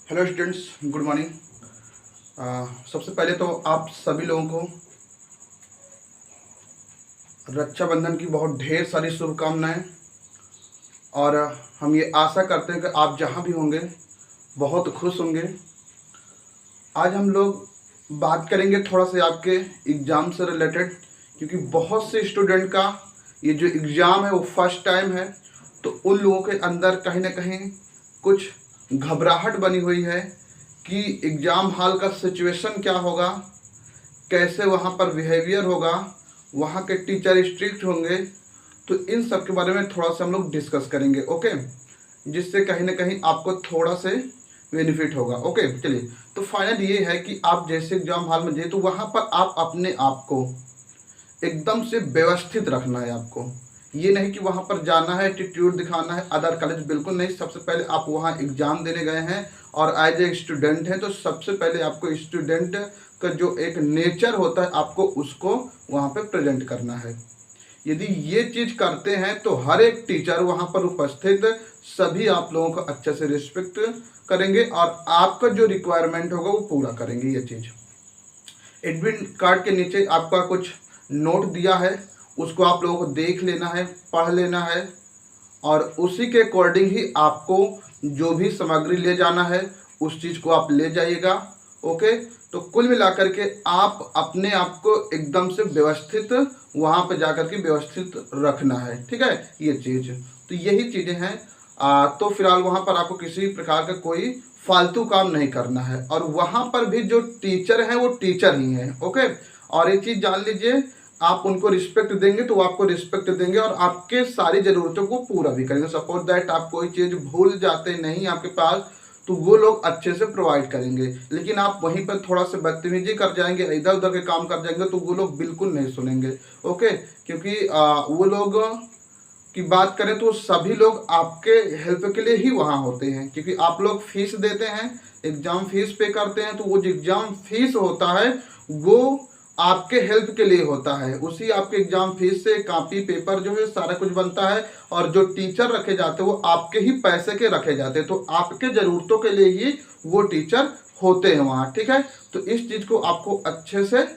Hello students, good morning. सबसे पहले तो आप सभी लोगों को रक्षाबंधन की बहुत ढेर सारी शुभकामनाएं। और हम ये आशा करते हैं कि आप जहां भी होंगे बहुत खुश होंगे। आज हम लोग बात करेंगे थोड़ा सा आपके एग्ज़ाम से रिलेटेड, क्योंकि बहुत से स्टूडेंट का ये जो एग्ज़ाम है वो फर्स्ट टाइम है। तो उन लोगों के अंदर कहीं ना कहीं कुछ घबराहट बनी हुई है कि एग्ज़ाम हॉल का सिचुएशन क्या होगा, कैसे वहाँ पर बिहेवियर होगा, वहाँ के टीचर स्ट्रिक्ट होंगे। तो इन सब के बारे में थोड़ा सा हम लोग डिस्कस करेंगे, ओके, जिससे कहीं ना कहीं आपको थोड़ा से बेनिफिट होगा। ओके, चलिए। तो फाइनल ये है कि आप जैसे एग्जाम हॉल में जाइए तो वहाँ पर आप अपने आप को एकदम से व्यवस्थित रखना है। आपको ये नहीं कि वहाँ पर जाना है, एटीट्यूड दिखाना है, अदर कॉलेज बिल्कुल नहीं। सबसे पहले आप वहाँ एग्जाम देने गए हैं और एज ए स्टूडेंट हैं, तो सबसे पहले आपको स्टूडेंट का जो एक नेचर होता है आपको उसको वहाँ पे प्रेजेंट करना है। यदि ये चीज़ करते हैं तो हर एक टीचर वहाँ पर उपस्थित सभी आप लोगों को अच्छे से रिस्पेक्ट करेंगे और आपका जो रिक्वायरमेंट होगा वो पूरा करेंगे। ये चीज़ एडमिट कार्ड के नीचे आपका कुछ नोट दिया है, उसको आप लोगों को देख लेना है, पढ़ लेना है और उसी के अकॉर्डिंग ही आपको जो भी सामग्री ले जाना है उस चीज़ को आप ले जाइएगा। ओके, तो कुल मिलाकर के आप अपने आप को एकदम से व्यवस्थित वहाँ पे जाकर के व्यवस्थित रखना है, ठीक है। ये चीज़ तो यही चीज़ें हैं। तो फिलहाल वहाँ पर आपको किसी प्रकार का कोई फालतू काम नहीं करना है और वहाँ पर भी जो टीचर हैं वो टीचर ही हैं। ओके, और एक चीज़ जान लीजिए, आप उनको रिस्पेक्ट देंगे तो वो आपको रिस्पेक्ट देंगे और आपके सारी ज़रूरतों को पूरा भी करेंगे। सपोज दैट आप कोई चीज़ भूल जाते नहीं आपके पास, तो वो लोग अच्छे से प्रोवाइड करेंगे। लेकिन आप वहीं पर थोड़ा सा बदतमीजी कर जाएंगे, इधर उधर के काम कर जाएंगे, तो वो लोग बिल्कुल नहीं सुनेंगे। ओके, क्योंकि वो लोग की बात करें तो सभी लोग आपके हेल्प के लिए ही वहाँ होते हैं, क्योंकि आप लोग फीस देते हैं, एग्ज़ाम फीस पे करते हैं। तो वो जो एग्ज़ाम फीस होता है वो आपके हेल्प के लिए होता है। उसी आपके एग्ज़ाम फीस से कापी पेपर जो है सारा कुछ बनता है और जो टीचर रखे जाते हैं वो आपके ही पैसे के रखे जाते हैं। तो आपके ज़रूरतों के लिए ही वो टीचर होते हैं वहाँ, ठीक है। तो इस चीज़ को आपको अच्छे से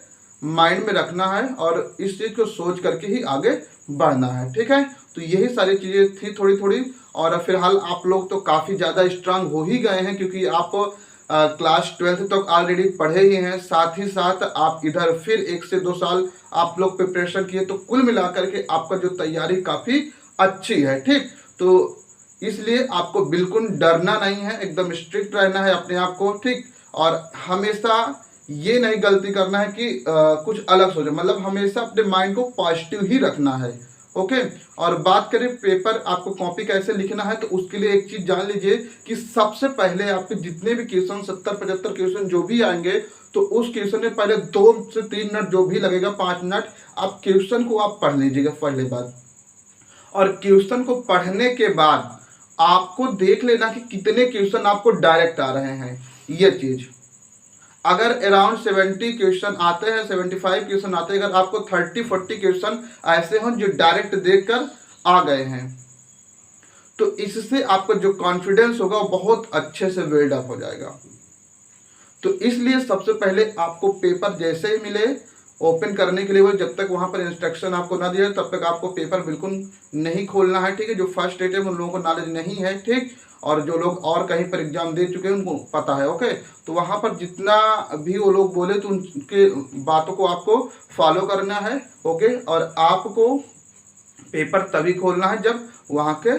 माइंड में रखना है और इस चीज़ को सोच करके ही आगे बढ़ना है, ठीक है। तो यही सारी चीज़ें थी थोड़ी थोड़ी। और फिलहाल आप लोग तो काफ़ी ज़्यादा स्ट्रांग हो ही गए हैं, क्योंकि आप क्लास 12th तक ऑलरेडी पढ़े ही हैं। साथ ही साथ आप इधर फिर 1 से 2 साल आप लोग प्रिपरेशन किए, तो कुल मिलाकर के आपका जो तैयारी काफ़ी अच्छी है, ठीक। तो इसलिए आपको बिल्कुल डरना नहीं है, एकदम स्ट्रिक्ट रहना है अपने आप को, ठीक। और हमेशा ये नहीं गलती करना है कि कुछ अलग सोचे, मतलब हमेशा अपने माइंड को पॉजिटिव ही रखना है। ओके, और बात करें पेपर आपको कॉपी कैसे लिखना है, तो उसके लिए एक चीज जान लीजिए कि सबसे पहले आपके जितने भी क्वेश्चन 70-75 क्वेश्चन जो भी आएंगे, तो उस क्वेश्चन में पहले 2 से 3 मिनट जो भी लगेगा, 5 मिनट आप क्वेश्चन को आप पढ़ लीजिएगा पहले बात। और क्वेश्चन को पढ़ने के बाद आपको देख लेना कि कितने क्वेश्चन आपको डायरेक्ट आ रहे हैं। ये चीज अगर अराउंड 70 क्वेश्चन आते हैं, 75 क्वेश्चन आते हैं, अगर आपको 30-40 क्वेश्चन ऐसे हों जो डायरेक्ट देखकर आ गए हैं, तो इससे आपका जो कॉन्फिडेंस होगा वो बहुत अच्छे से बिल्डअप हो जाएगा। तो इसलिए सबसे पहले आपको पेपर जैसे ही मिले ओपन करने के लिए, वो जब तक वहां पर इंस्ट्रक्शन आपको ना दिया तब तक आपको पेपर बिल्कुल नहीं खोलना है, ठीक है। जो फर्स्ट डेट है उन लोगों को नॉलेज नहीं है, ठीक। और जो लोग और कहीं पर एग्जाम दे चुके हैं उनको पता है, ओके। तो वहां पर जितना भी वो लोग बोले तो उनके बातों को आपको फॉलो करना है, ओके। और आपको पेपर तभी खोलना है जब वहाँ के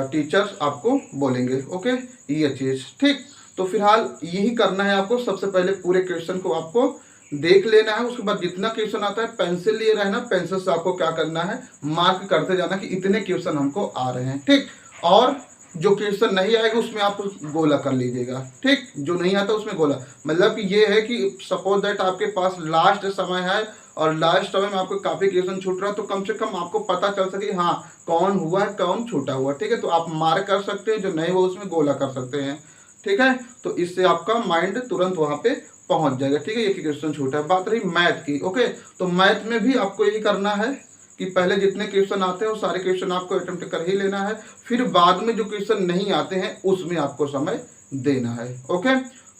टीचर्स आपको बोलेंगे, ओके। ये चीज़, ठीक। तो फिलहाल यही करना है आपको। सबसे पहले पूरे क्वेश्चन को आपको देख लेना है, उसके बाद जितना क्वेश्चन आता है पेंसिल लिए रहना, पेंसिल से आपको क्या करना है, मार्क करते जाना कि इतने क्वेश्चन हमको आ रहे हैं, ठीक। और जो क्वेश्चन नहीं आएगा उसमें आप गोला कर लीजिएगा, ठीक। जो नहीं आता उसमें गोला, मतलब कि ये है कि सपोज दैट आपके पास लास्ट समय है और लास्ट समय में आपको काफी क्वेश्चन छूट रहा है, तो कम से कम आपको पता चल सके हाँ कौन हुआ है कौन छूटा हुआ, ठीक है। तो आप मार्क कर सकते हैं, जो नहीं हुआ उसमें गोला कर सकते हैं, ठीक है। तो इससे आपका माइंड तुरंत वहां पे पहुंच जाएगा, ठीक है। एक ही क्वेश्चन छूटा है। बात रही मैथ की, ओके। तो मैथ में भी आपको यही करना है कि पहले जितने क्वेश्चन आते हैं वो सारे क्वेश्चन आपको अटेम्प्ट कर ही लेना है, फिर बाद में जो क्वेश्चन नहीं आते हैं उसमें आपको समय देना है। ओके,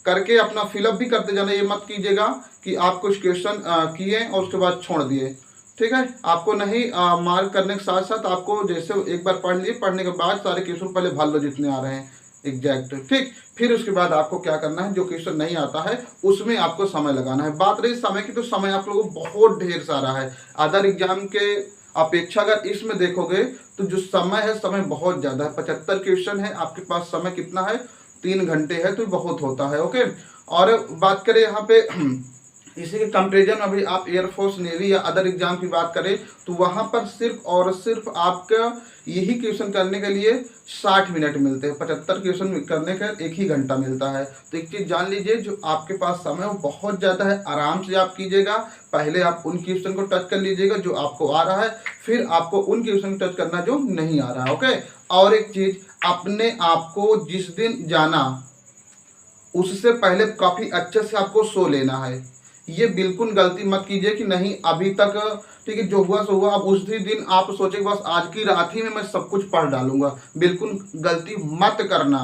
करके अपना फिलअप भी करते जाना। ये मत कीजिएगा कि आप कुछ क्वेश्चन किए और उसके बाद छोड़ दिए, ठीक है। आपको नहीं मार्क करने के साथ साथ आपको जैसे एक बार पढ़ लिए, पढ़ने के बाद सारे क्वेश्चन पहले भर लो जितने आ रहे हैं एग्जैक्ट, ठीक। फिर उसके बाद आपको क्या करना है, जो क्वेश्चन नहीं आता है उसमें आपको समय लगाना है। बात रही समय की, तो समय आप लोगों को बहुत ढेर सारा है। अदर एग्जाम के अपेक्षा अगर इसमें देखोगे तो जो समय है, समय बहुत ज़्यादा है। 75 क्वेश्चन है, आपके पास समय कितना है, 3 घंटे है, तो बहुत होता है। ओके, और बात करें यहाँ पे इसी के कंपेरिजन में अभी आप एयरफोर्स, नेवी या अदर एग्जाम की बात करें तो वहाँ पर सिर्फ और सिर्फ आपका यही क्वेश्चन करने के लिए 60 मिनट मिलते हैं। 75 क्वेश्चन करने का 1 ही घंटा मिलता है। तो एक चीज़ जान लीजिए, जो आपके पास समय वो बहुत ज़्यादा है, आराम से आप कीजिएगा। पहले आप उन क्वेश्चन को टच कर लीजिएगा जो आपको आ रहा है, फिर आपको उन क्वेश्चन को टच करना जो नहीं आ रहा है। ओके, और एक चीज़, अपने आप को जिस दिन जाना उससे पहले काफ़ी अच्छे से आपको सो लेना है। ये बिल्कुल गलती मत कीजिए कि नहीं अभी तक, ठीक है, जो हुआ सो हुआ। अब उसी दिन आप सोचे बस आज की रात ही में मैं सब कुछ पढ़ डालूंगा, बिल्कुल गलती मत करना।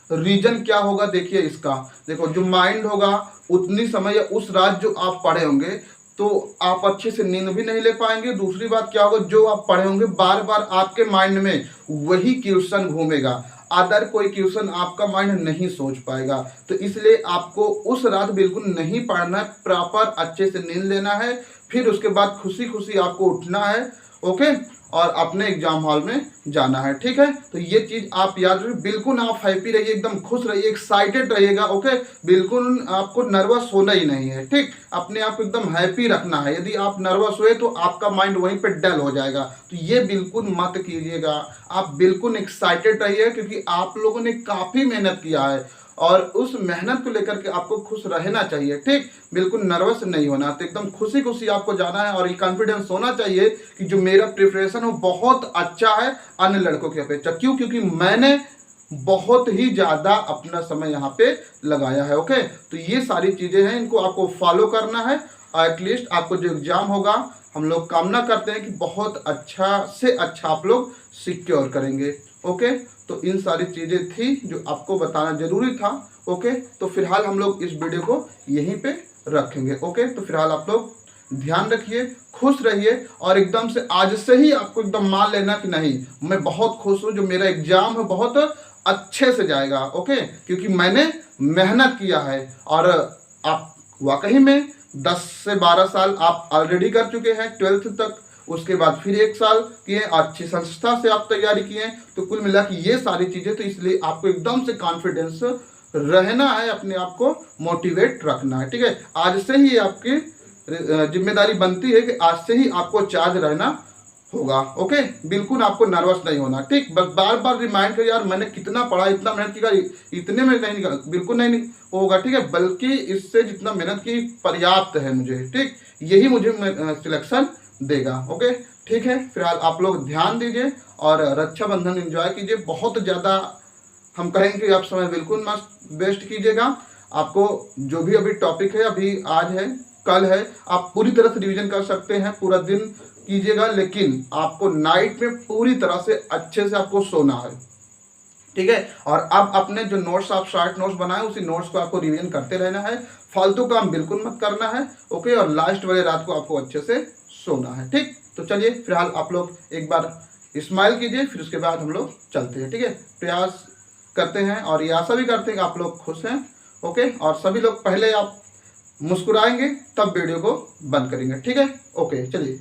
रीजन क्या होगा देखिए इसका, देखो जो माइंड होगा उतनी समय या उस रात जो आप पढ़े होंगे तो आप अच्छे से नींद भी नहीं ले पाएंगे। दूसरी बात क्या होगा, जो आप पढ़े होंगे बार बार आपके माइंड में वही क्वेश्चन घूमेगा, अदर कोई क्वेश्चन आपका माइंड नहीं सोच पाएगा। तो इसलिए आपको उस रात बिल्कुल नहीं पढ़ना है, प्रॉपर अच्छे से नींद लेना है, फिर उसके बाद खुशी खुशी आपको उठना है। ओके, और अपने एग्जाम हॉल में जाना है, ठीक है। तो ये चीज़ आप याद रखिए, बिल्कुल आप हैप्पी रहिए, एकदम खुश रहिए, एक्साइटेड रहिएगा। ओके, बिल्कुल आपको नर्वस होना ही नहीं है, ठीक। अपने आप को एकदम हैप्पी रखना है। यदि आप नर्वस हुए तो आपका माइंड वहीं पे डल हो जाएगा, तो ये बिल्कुल मत कीजिएगा। आप बिल्कुल एक्साइटेड रहिए, क्योंकि आप लोगों ने काफ़ी मेहनत किया है और उस मेहनत को लेकर के आपको खुश रहना चाहिए, ठीक। बिल्कुल नर्वस नहीं होना, तो एकदम खुशी खुशी आपको जाना है। और ये कॉन्फिडेंस होना चाहिए कि जो मेरा प्रिपरेशन हो बहुत अच्छा है अन्य लड़कों की अपेक्षा। क्यों? क्योंकि मैंने बहुत ही ज़्यादा अपना समय यहाँ पे लगाया है। ओके, तो ये सारी चीज़ें हैं, इनको आपको फॉलो करना है। एटलीस्ट आपको जो एग्जाम होगा, हम लोग कामना करते हैं कि बहुत अच्छा से अच्छा आप लोग सिक्योर करेंगे। ओके, तो इन सारी चीज़ें थी जो आपको बताना जरूरी था। ओके, तो फिलहाल हम लोग इस वीडियो को यहीं पे रखेंगे। ओके, तो फिलहाल आप लोग ध्यान रखिए, खुश रहिए, और एकदम से आज से ही आपको एकदम मान लेना कि नहीं मैं बहुत खुश हूँ, जो मेरा एग्जाम है बहुत अच्छे से जाएगा। ओके, क्योंकि मैंने मेहनत किया है। और आप वाकई में 10 से 12 साल आप ऑलरेडी कर चुके हैं 12th तक, उसके बाद फिर 1 साल किए, अच्छी संस्था से आप तैयारी किए, तो कुल मिला के ये सारी चीज़ें, तो इसलिए आपको एकदम से कॉन्फिडेंस रहना है, अपने आप को मोटिवेट रखना है, ठीक है। आज से ही आपकी जिम्मेदारी बनती है कि आज से ही आपको चार्ज रहना होगा। ओके, बिल्कुल आपको नर्वस नहीं होना, ठीक। बस बार बार रिमाइंड कर, यार मैंने कितना पढ़ा, इतना मेहनत किया, इतने में नहीं निकल, बिल्कुल नहीं होगा, ठीक है। बल्कि इससे जितना मेहनत की पर्याप्त है मुझे, ठीक, यही मुझे सिलेक्शन देगा। ओके, ठीक है। फिलहाल आप लोग ध्यान दीजिए और रक्षाबंधन एंजॉय कीजिए। बहुत ज़्यादा हम कहेंगे कि आप समय बिल्कुल मस्त बेस्ट कीजिएगा। आपको जो भी अभी टॉपिक है, अभी आज है कल है, आप पूरी तरह से रिवीजन कर सकते हैं, पूरा दिन कीजिएगा, लेकिन आपको नाइट में पूरी तरह से अच्छे से आपको सोना है, ठीक है। और अब अपने जो नोट्स आप शॉर्ट नोट्स बनाए, उसी नोट्स को आपको रिवीजन करते रहना है, फालतू काम बिल्कुल मत करना है। ओके, और लास्ट वाले रात को आपको अच्छे से सोना है, ठीक। तो चलिए फिलहाल आप लोग एक बार स्माइल कीजिए, फिर उसके बाद हम लोग चलते हैं, ठीक है। प्रयास करते हैं और ये आशा भी करते हैं कि आप लोग खुश हैं। ओके, और सभी लोग पहले आप मुस्कुराएंगे तब वीडियो को बंद करेंगे, ठीक है। ओके, चलिए।